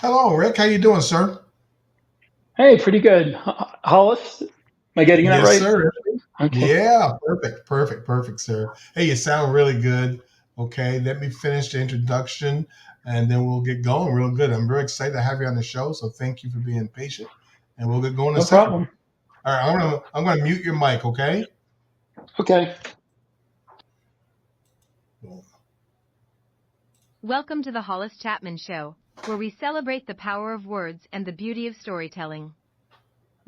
Hello, Rick. How you doing, sir? Hey, pretty good. Hollis, am I getting that Yes, right? sir. Okay, Yeah, perfect, sir. Hey, you sound really good. Okay, let me finish the introduction, and then we'll get going real good. I'm very excited to have you on the show, so thank you for being patient, and we'll get going in a no second. problem. All right, I'm gonna mute your mic. Okay. Okay. Welcome to the Hollis Chapman Show, where we celebrate the power of words and the beauty of storytelling.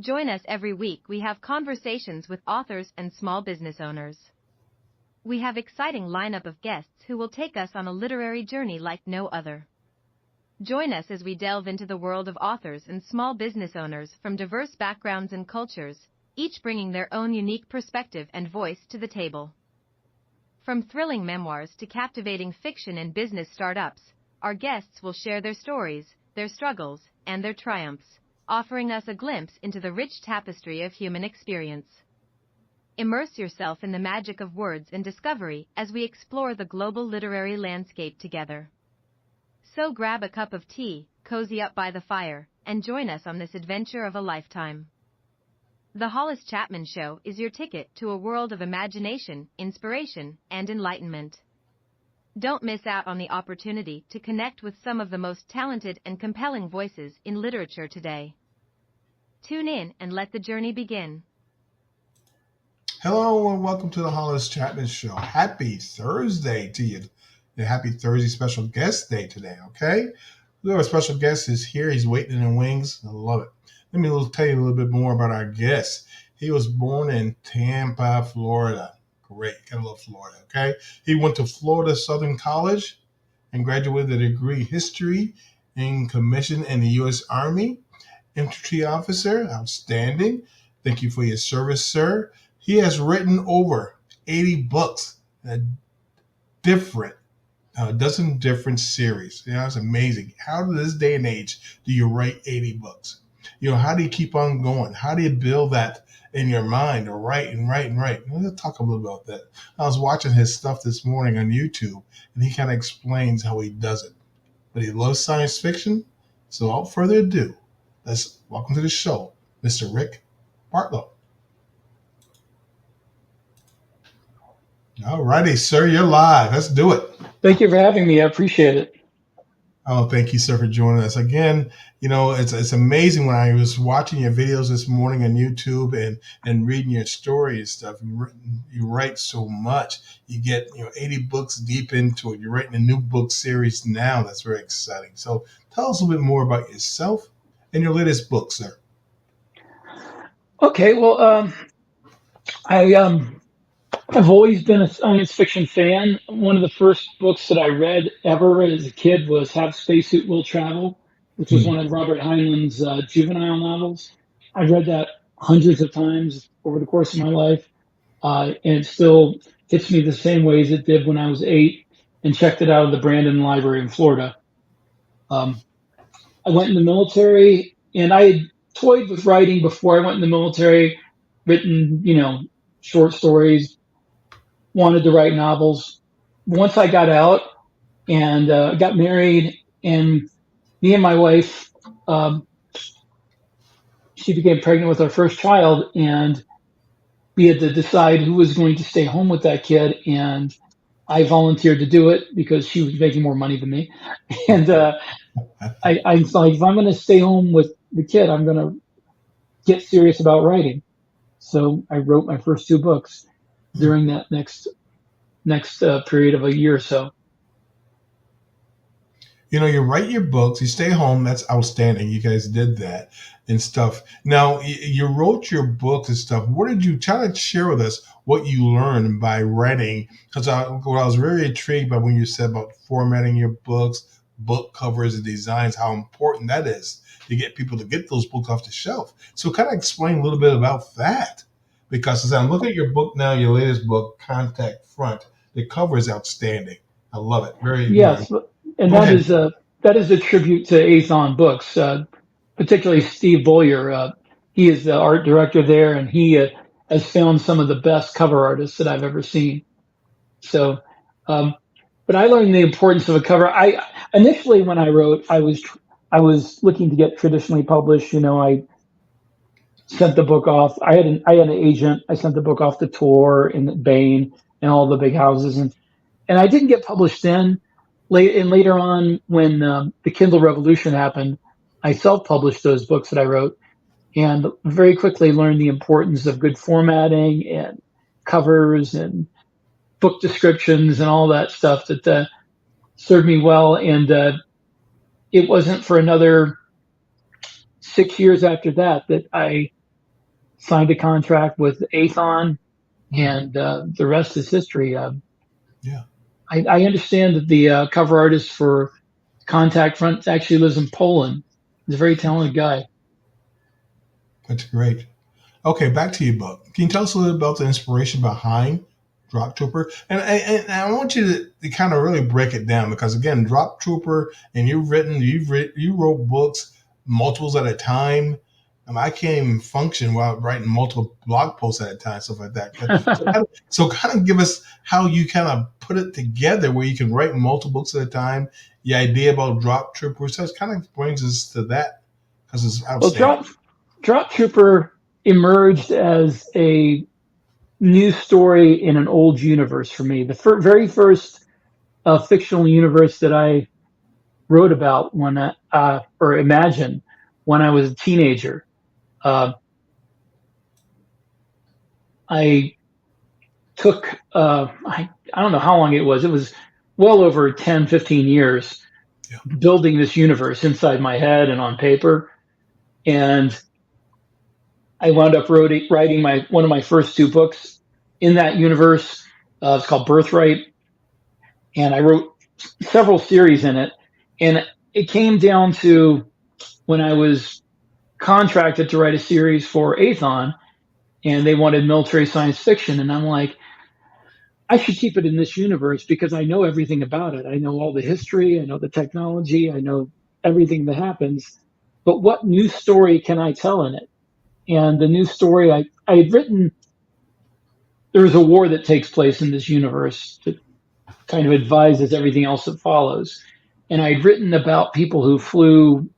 Join us every week. We have conversations with authors and small business owners. We have exciting lineup of guests who will take us on a literary journey like no other. Join us as we delve into the world of authors and small business owners from diverse backgrounds and cultures, each bringing their own unique perspective and voice to the table. From thrilling memoirs to captivating fiction and business startups, our guests will share their stories, their struggles, and their triumphs, offering us a glimpse into the rich tapestry of human experience. Immerse yourself in the magic of words and discovery as we explore the global literary landscape together. So grab a cup of tea, cozy up by the fire, and join us on this adventure of a lifetime. The Hollis Chapman Show is your ticket to a world of imagination, inspiration, and enlightenment. Don't miss out on the opportunity to connect with some of the most talented and compelling voices in literature today. Tune in and let the journey begin. Hello, and welcome to the Hollis Chapman Show. Happy Thursday to you. The happy Thursday special guest day today. Okay. We have a special guest is here. He's waiting in the wings. I love it. Let me tell you a little bit more about our guest. He was born in Tampa, Florida. Great. Gotta love Florida. Okay. He went to Florida Southern College and graduated a degree in history and commissioned in the U.S. Army. Infantry officer. Outstanding. Thank you for your service, sir. He has written over 80 books, different a dozen different series. It's amazing. How to this day and age do you write 80 books? How do you keep on going? How do you build that in your mind to write and write and write? Let's talk a little about that. I was watching his stuff this morning on YouTube, and he kind of explains how he does it. But he loves science fiction. So without further ado, let's welcome to the show, Mr. Rick Partlow. All righty, sir, you're live. Let's do it. Thank you for having me. I appreciate it. Oh, thank you, sir, for joining us again. It's amazing when I was watching your videos this morning on YouTube and reading your story and stuff. You write so much. You get 80 books deep into it. You're writing a new book series now. That's very exciting. So tell us a little bit more about yourself and your latest book, sir. Okay, well, I've always been a science fiction fan. One of the first books that I ever read as a kid was Have Spacesuit Will Travel, which was Hmm. one of Robert Heinlein's juvenile novels. I've read that hundreds of times over the course of my life, and it still hits me the same way as it did when I was 8 and checked it out of the Brandon Library in Florida. Um, I went in the military, and I had toyed with writing before I went in the military, written, short stories, wanted to write novels. Once I got out and got married, and me and my wife, um, she became pregnant with our first child, and we had to decide who was going to stay home with that kid. And I volunteered to do it because she was making more money than me. And I was like, if I'm going to stay home with the kid, I'm going to get serious about writing. So I wrote my first two books during that next period of a year or so. You write your books, you stay home. That's outstanding. You guys did that and stuff. Now, you wrote your books and stuff. What did you try to share with us what you learned by writing? Because I was very intrigued by when you said about formatting your books, book covers, and designs, how important that is to get people to get those books off the shelf. So, kind of explain a little bit about that. Because as I'm looking at your book now, your latest book, Contact Front, the cover is outstanding. I love it. Yes, and Go ahead. that is a tribute to Athon Books, particularly Steve Boyer. He is the art director there, and he has found some of the best cover artists that I've ever seen. So, um, but I learned the importance of a cover. I initially when I wrote, I was I was looking to get traditionally published. I sent the book off. I had an agent. I sent the book off to Tor and Bain and all the big houses, and I didn't get published then. Later on, when the Kindle revolution happened, I self-published those books that I wrote, and very quickly learned the importance of good formatting and covers and book descriptions and all that stuff that served me well. And it wasn't for another 6 years after that I signed a contract with Athon, Mhm. and the rest is history. Yeah, I understand that the cover artist for Contact Front actually lives in Poland. He's a very talented guy. that's great. Okay, back to your book. Can you tell us a little about the inspiration behind Drop Trooper? And I want you to kind of really break it down because again, Drop Trooper, and you wrote books multiples at a time. I can't even function while writing multiple blog posts at a time, stuff like that. So kind of give us how you kind of put it together where you can write multiple books at a time. The idea about Drop Trooper, so it kind of brings us to that because it's Well, outstanding. Drop Trooper emerged as a new story in an old universe for me. The very first fictional universe that I wrote about or imagined when I was a teenager. Uh, I took, I don't know how long it was. It was well over 10, 15 years Yeah. building this universe inside my head and on paper. And I wound up writing one of my first two books in that universe. It's called Birthright, and I wrote several series in it. And it came down to when I was contracted to write a series for Athon, and they wanted military science fiction, and I'm like, I should keep it in this universe because I know everything about it. I know all the history, I know the technology, I know everything that happens. But what new story can I tell in it? And the new story I had written, there is a war that takes place in this universe that kind of advises everything else that follows. And I'd written about people who flew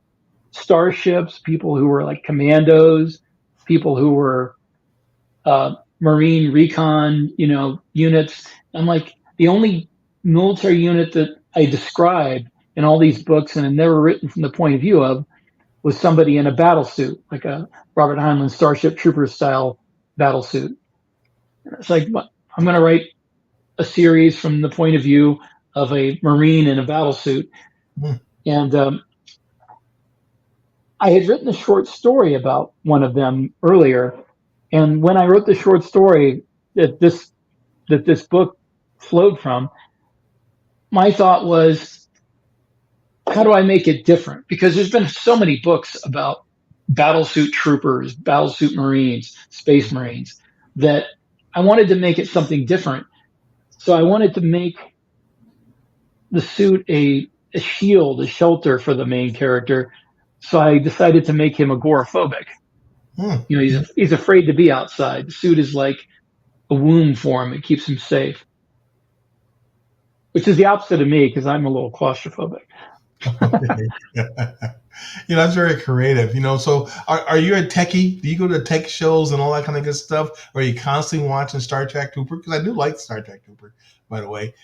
starships, people who were like commandos, people who were Marine recon, units. I'm like, the only military unit that I described in all these books and had never written from the point of view of was somebody in a battle suit, like a Robert Heinlein Starship Trooper style battle suit. And it's like, I'm going to write a series from the point of view of a Marine in a battle suit. Hmm. And I had written a short story about one of them earlier. And when I wrote the short story that this book flowed from, my thought was, how do I make it different? Because there's been so many books about battlesuit troopers, battlesuit Marines, Space Marines, that I wanted to make it something different. So I wanted to make the suit a shield, a shelter for the main character. So I decided to make him agoraphobic. Hmm. He's afraid to be outside. The suit is like a womb for him. It keeps him safe, which is the opposite of me because I'm a little claustrophobic. Okay. That's very creative. So are you a techie? Do you go to tech shows and all that kind of good stuff? Or are you constantly watching Star Trek Trooper? Because I do like Star Trek Trooper, by the way.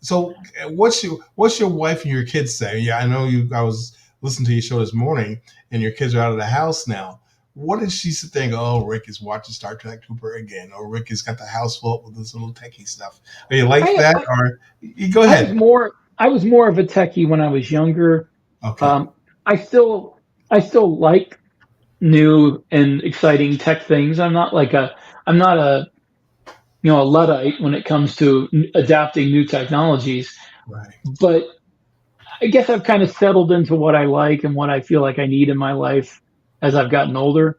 So what's your wife and your kids say? Yeah, I know I was listening to your show this morning, and your kids are out of the house now. What does she think? Oh, Rick is watching Star Trek Trooper again, or Rick has got the house full up with this little techie stuff. Are you like I, that, I or you go I was ahead? more of a techie when I was younger. Okay, Um, I still like new and exciting tech things. I'm not a luddite when it comes to adapting new technologies. right. But I guess I've kind of settled into what I like and what I feel like I need in my life as I've gotten older.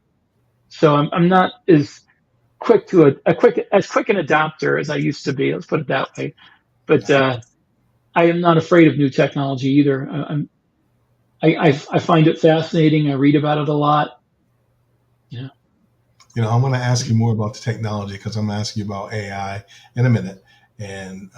So I'm not as quick an adapter as I used to be. Let's put it that way. But I am not afraid of new technology either. I find it fascinating. I read about it a lot. Yeah. I'm going to ask you more about the technology because I'm asking you about AI in a minute. And